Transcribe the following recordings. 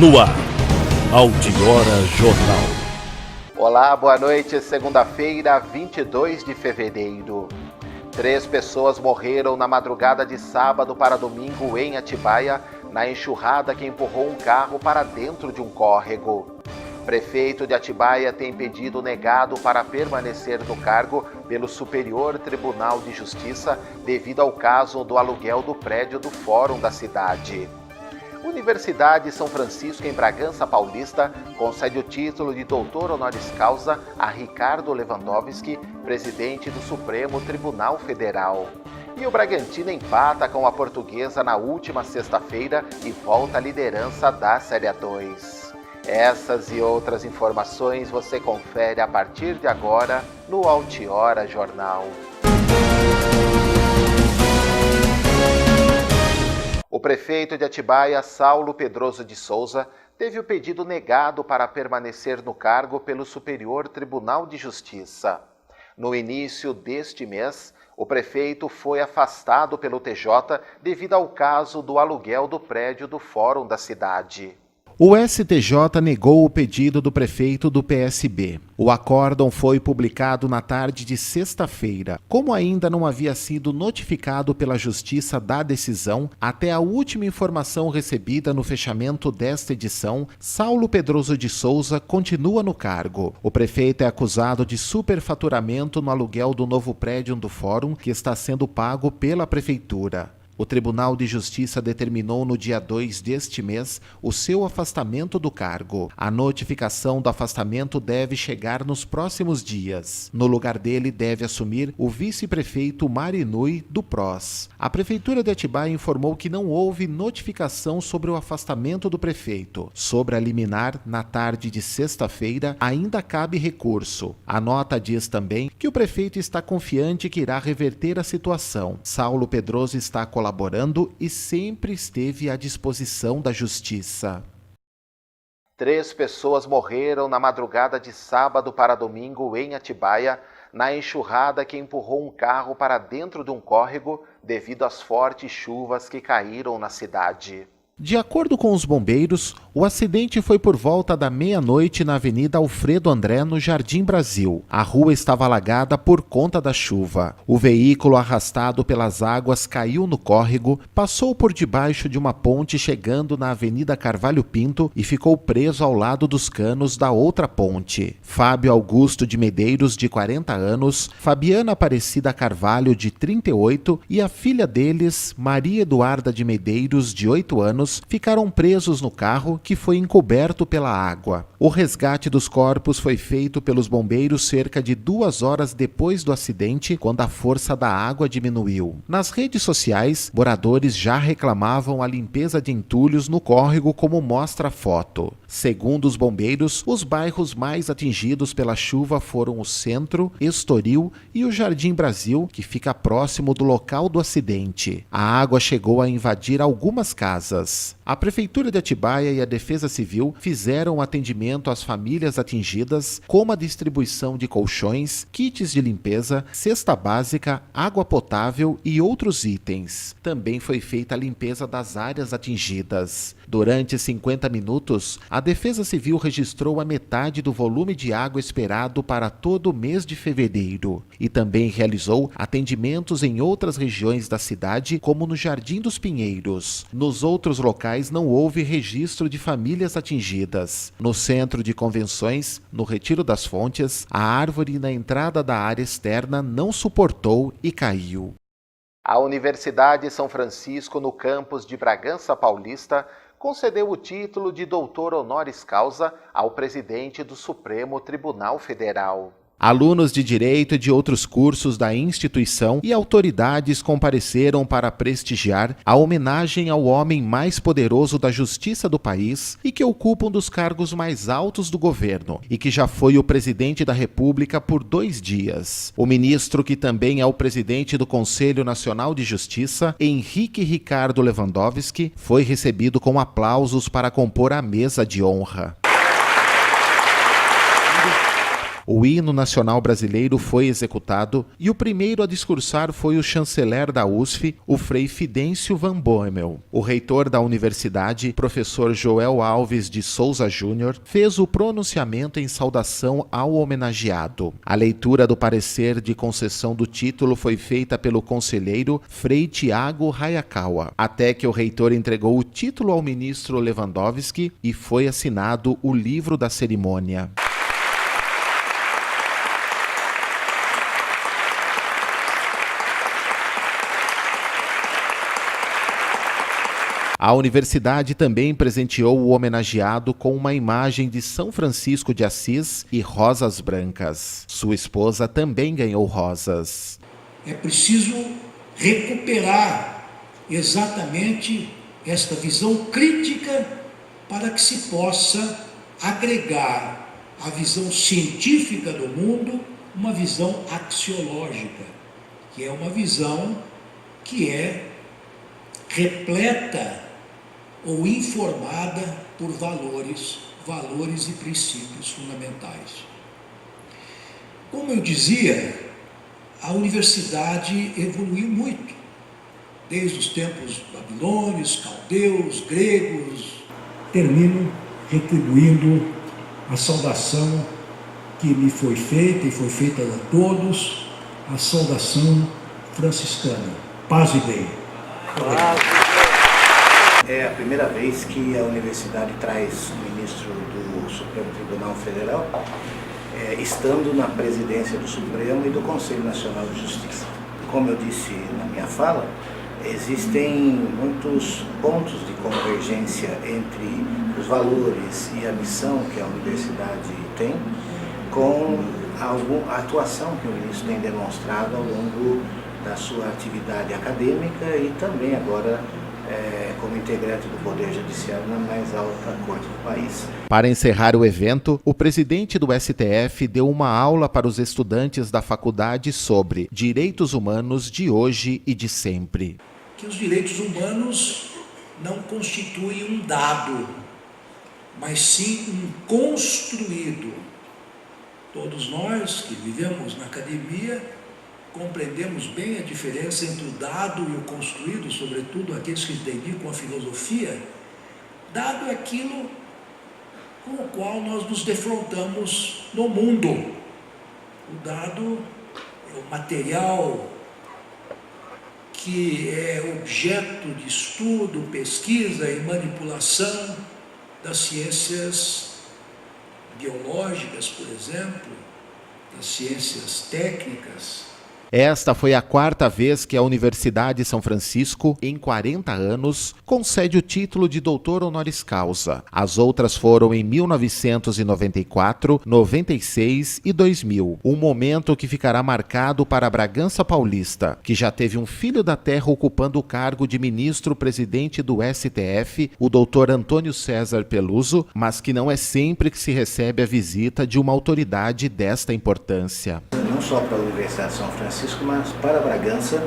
No ar, Altiora Jornal. Olá, boa noite. Segunda-feira, 22 de fevereiro. 3 pessoas morreram na madrugada de sábado para domingo em Atibaia, na enxurrada que empurrou um carro para dentro de um córrego. Prefeito de Atibaia tem pedido negado para permanecer no cargo pelo Superior Tribunal de Justiça devido ao caso do aluguel do prédio do Fórum da cidade. Universidade São Francisco, em Bragança Paulista, concede o título de doutor honoris causa a Ricardo Lewandowski, presidente do Supremo Tribunal Federal. E o Bragantino empata com a Portuguesa na última sexta-feira e volta à liderança da Série A2. Essas e outras informações você confere a partir de agora no Altiora Jornal. O prefeito de Atibaia, Saulo Pedroso de Souza, teve o pedido negado para permanecer no cargo pelo Superior Tribunal de Justiça. No início deste mês, o prefeito foi afastado pelo TJ devido ao caso do aluguel do prédio do Fórum da cidade. O STJ negou o pedido do prefeito do PSB. O acórdão foi publicado na tarde de sexta-feira. Como ainda não havia sido notificado pela Justiça da decisão, até a última informação recebida no fechamento desta edição, Saulo Pedroso de Souza continua no cargo. O prefeito é acusado de superfaturamento no aluguel do novo prédio do Fórum, que está sendo pago pela Prefeitura. O Tribunal de Justiça determinou no dia 2 deste mês o seu afastamento do cargo. A notificação do afastamento deve chegar nos próximos dias. No lugar dele deve assumir o vice-prefeito Marinui do PROS. A Prefeitura de Atibaia informou que não houve notificação sobre o afastamento do prefeito. Sobre a liminar, na tarde de sexta-feira, ainda cabe recurso. A nota diz também que o prefeito está confiante que irá reverter a situação. Saulo Pedroso está colaborando e sempre esteve à disposição da Justiça. 3 pessoas morreram na madrugada de sábado para domingo em Atibaia, na enxurrada que empurrou um carro para dentro de um córrego devido às fortes chuvas que caíram na cidade. De acordo com os bombeiros, o acidente foi por volta da meia-noite na Avenida Alfredo André, no Jardim Brasil. A rua estava alagada por conta da chuva. O veículo, arrastado pelas águas, caiu no córrego, passou por debaixo de uma ponte chegando na Avenida Carvalho Pinto e ficou preso ao lado dos canos da outra ponte. Fábio Augusto de Medeiros, de 40 anos, Fabiana Aparecida Carvalho, de 38, e a filha deles, Maria Eduarda de Medeiros, de 8 anos, ficaram presos no carro que foi encoberto pela água. O resgate dos corpos foi feito pelos bombeiros cerca de 2 horas depois do acidente, quando a força da água diminuiu. Nas redes sociais, moradores já reclamavam a limpeza de entulhos no córrego, como mostra a foto. Segundo os bombeiros, os bairros mais atingidos pela chuva foram o Centro, Estoril e o Jardim Brasil, que fica próximo do local do acidente. A água chegou a invadir algumas casas. A Prefeitura de Atibaia e a Defesa Civil fizeram atendimento às famílias atingidas, como a distribuição de colchões, kits de limpeza, cesta básica, água potável e outros itens. Também foi feita a limpeza das áreas atingidas. Durante 50 minutos, a Defesa Civil registrou a metade do volume de água esperado para todo o mês de fevereiro e também realizou atendimentos em outras regiões da cidade, como no Jardim dos Pinheiros. Nos outros locais não houve registro de famílias atingidas. No centro de convenções, no Retiro das Fontes, a árvore na entrada da área externa não suportou e caiu. A Universidade São Francisco, no campus de Bragança Paulista, concedeu o título de doutor honoris causa ao presidente do Supremo Tribunal Federal. Alunos de Direito e de outros cursos da instituição e autoridades compareceram para prestigiar a homenagem ao homem mais poderoso da justiça do país e que ocupa um dos cargos mais altos do governo e que já foi o presidente da República por 2 dias. O ministro, que também é o presidente do Conselho Nacional de Justiça, Henrique Ricardo Lewandowski, foi recebido com aplausos para compor a mesa de honra. O hino nacional brasileiro foi executado e o primeiro a discursar foi o chanceler da USF, o Frei Fidêncio Van Boemel. O reitor da universidade, professor Joel Alves de Souza Júnior, fez o pronunciamento em saudação ao homenageado. A leitura do parecer de concessão do título foi feita pelo conselheiro Frei Tiago Hayakawa, até que o reitor entregou o título ao ministro Lewandowski e foi assinado o livro da cerimônia. A universidade também presenteou o homenageado com uma imagem de São Francisco de Assis e rosas brancas. Sua esposa também ganhou rosas. É preciso recuperar exatamente esta visão crítica para que se possa agregar à visão científica do mundo uma visão axiológica, que é uma visão que é repleta ou informada por valores e princípios fundamentais. Como eu dizia, a universidade evoluiu muito, desde os tempos babilônios, caldeus, gregos. Termino retribuindo a saudação que me foi feita e foi feita a todos, a saudação franciscana. Paz e bem. É a primeira vez que a universidade traz o ministro do Supremo Tribunal Federal, estando na presidência do Supremo e do Conselho Nacional de Justiça. Como eu disse na minha fala, existem muitos pontos de convergência entre os valores e a missão que a universidade tem, com a atuação que o ministro tem demonstrado ao longo da sua atividade acadêmica e também agora como integrante do Poder Judiciário na mais alta corte do país. Para encerrar o evento, o presidente do STF deu uma aula para os estudantes da faculdade sobre direitos humanos de hoje e de sempre. Que os direitos humanos não constituem um dado, mas sim um construído. Todos nós que vivemos na academia compreendemos bem a diferença entre o dado e o construído, sobretudo aqueles que dedicam a filosofia. Dado é aquilo com o qual nós nos defrontamos no mundo. O dado é o material que é objeto de estudo, pesquisa e manipulação das ciências biológicas, por exemplo, das ciências técnicas. Esta foi a quarta vez que a Universidade São Francisco, em 40 anos, concede o título de doutor honoris causa. As outras foram em 1994, 96 e 2000. Um momento que ficará marcado para Bragança Paulista, que já teve um filho da terra ocupando o cargo de ministro-presidente do STF, o doutor Antônio César Peluso, mas que não é sempre que se recebe a visita de uma autoridade desta importância. Não só para a Universidade de São Francisco, mas para Bragança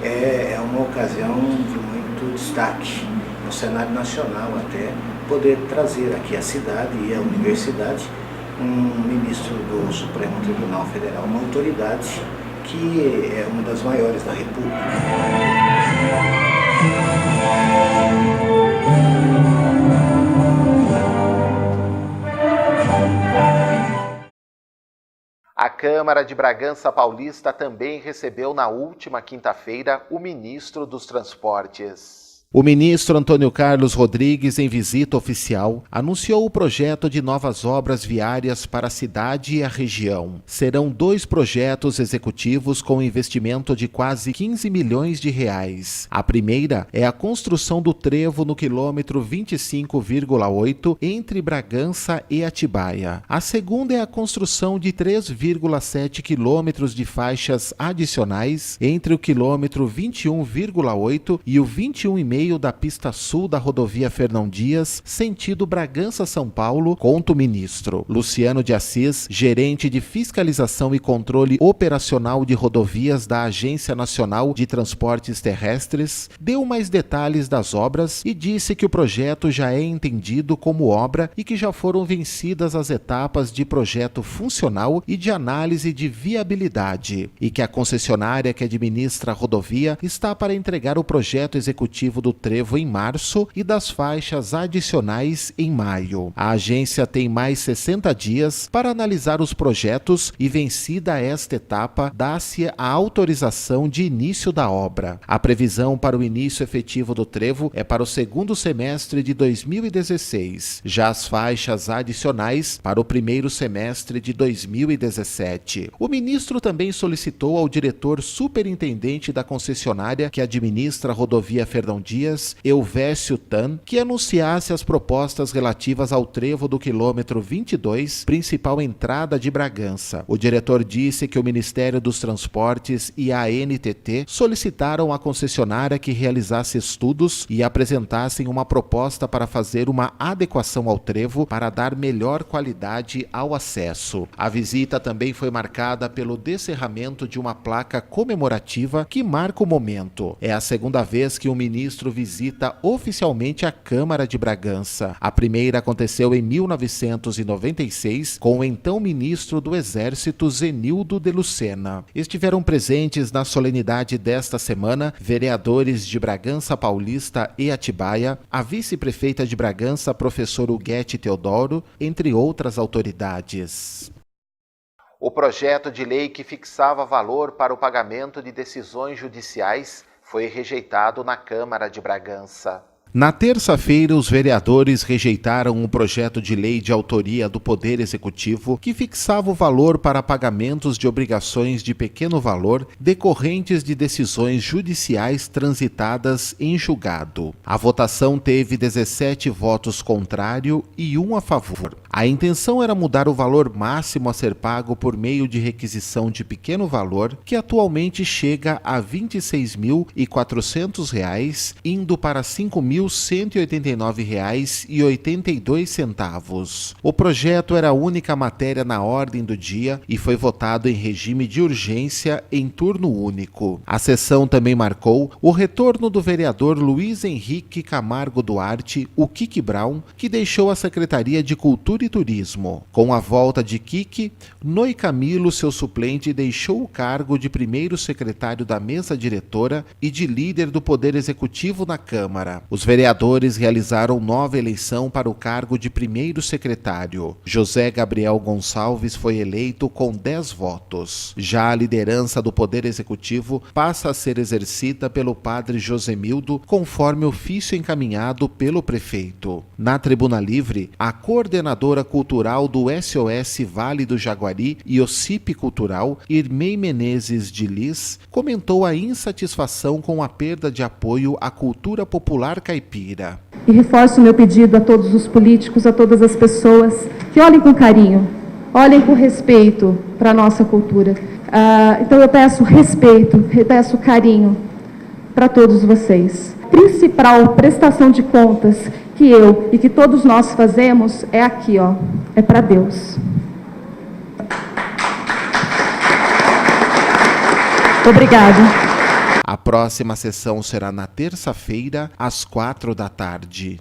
é uma ocasião de muito destaque no cenário nacional, até poder trazer aqui à cidade e à universidade um ministro do Supremo Tribunal Federal, uma autoridade que é uma das maiores da República. A Câmara de Bragança Paulista também recebeu na última quinta-feira o ministro dos Transportes. O ministro Antônio Carlos Rodrigues, em visita oficial, anunciou o projeto de novas obras viárias para a cidade e a região. Serão 2 projetos executivos com investimento de quase 15 milhões de reais. A primeira é a construção do trevo no quilômetro 25,8 entre Bragança e Atibaia. A segunda é a construção de 3,7 quilômetros de faixas adicionais entre o quilômetro 21,8 e o 21,5 bloqueio da pista sul da rodovia Fernão Dias, sentido Bragança-São Paulo, conta o ministro. Luciano de Assis, gerente de fiscalização e controle operacional de rodovias da Agência Nacional de Transportes Terrestres, deu mais detalhes das obras e disse que o projeto já é entendido como obra e que já foram vencidas as etapas de projeto funcional e de análise de viabilidade, e que a concessionária que administra a rodovia está para entregar o projeto executivo do trevo em março e das faixas adicionais em maio. A agência tem mais 60 dias para analisar os projetos e, vencida esta etapa, dá-se a autorização de início da obra. A previsão para o início efetivo do trevo é para o segundo semestre de 2016, já as faixas adicionais para o primeiro semestre de 2017. O ministro também solicitou ao diretor superintendente da concessionária que administra a rodovia Fernão Dias, Elvésio Tan, que anunciasse as propostas relativas ao trevo do quilômetro 22, principal entrada de Bragança. O diretor disse que o Ministério dos Transportes e a ANTT solicitaram à concessionária que realizasse estudos e apresentassem uma proposta para fazer uma adequação ao trevo para dar melhor qualidade ao acesso. A visita também foi marcada pelo descerramento de uma placa comemorativa que marca o momento. É a segunda vez que o ministro visita oficialmente a Câmara de Bragança. A primeira aconteceu em 1996 com o então ministro do Exército Zenildo de Lucena. Estiveram presentes na solenidade desta semana vereadores de Bragança Paulista e Atibaia, a vice-prefeita de Bragança, professor Huguete Teodoro, entre outras autoridades. O projeto de lei que fixava valor para o pagamento de decisões judiciais foi rejeitado na Câmara de Bragança. Na terça-feira, os vereadores rejeitaram um projeto de lei de autoria do Poder Executivo que fixava o valor para pagamentos de obrigações de pequeno valor decorrentes de decisões judiciais transitadas em julgado. A votação teve 17 votos contrário e 1 a favor. A intenção era mudar o valor máximo a ser pago por meio de requisição de pequeno valor, que atualmente chega a R$ 26.400, indo para R$ 5.189,82. O projeto era a única matéria na ordem do dia e foi votado em regime de urgência em turno único. A sessão também marcou o retorno do vereador Luiz Henrique Camargo Duarte, o Kiki Brown, que deixou a Secretaria de Cultura e Turismo. Com a volta de Kiki, Noi Camilo, seu suplente, deixou o cargo de primeiro secretário da mesa diretora e de líder do Poder Executivo na Câmara. Os vereadores realizaram nova eleição para o cargo de primeiro secretário. José Gabriel Gonçalves foi eleito com 10 votos. Já a liderança do Poder Executivo passa a ser exercida pelo padre Josemildo, conforme ofício encaminhado pelo prefeito. Na Tribuna Livre, a coordenadora cultural do SOS Vale do Jaguari e o CIP Cultural, Irmei Menezes de Lis, comentou a insatisfação com a perda de apoio à cultura popular caipira. E reforço o meu pedido a todos os políticos, a todas as pessoas, que olhem com carinho, olhem com respeito para a nossa cultura. Então eu peço respeito, peço carinho para todos vocês. A principal prestação de contas que eu e que todos nós fazemos é aqui, ó, é para Deus. Obrigada. A próxima sessão será na terça-feira, às 16h.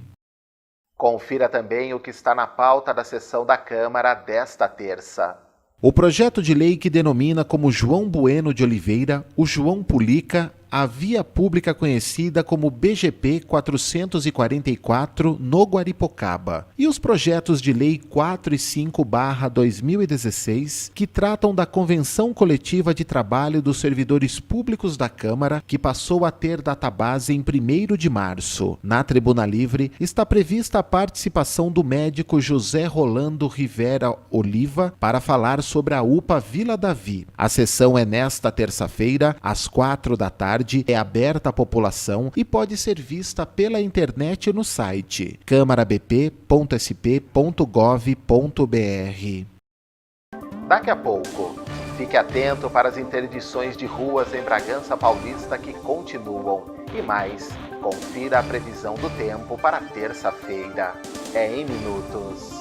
Confira também o que está na pauta da sessão da Câmara desta terça. O projeto de lei que denomina como João Bueno de Oliveira o João Pulica a via pública conhecida como BGP 444 no Guaripocaba, e os projetos de lei 4 e 5/2016, que tratam da Convenção Coletiva de Trabalho dos Servidores Públicos da Câmara, que passou a ter database em 1º de março. Na Tribuna Livre está prevista a participação do médico José Rolando Rivera Oliva para falar sobre a UPA Vila Davi. A sessão é nesta terça-feira, às 16h, é aberta à população e pode ser vista pela internet no site câmarabp.sp.gov.br. Daqui a pouco, Fique atento para as interdições de ruas em Bragança Paulista que continuam. E mais, confira a previsão do tempo para terça-feira. É em minutos.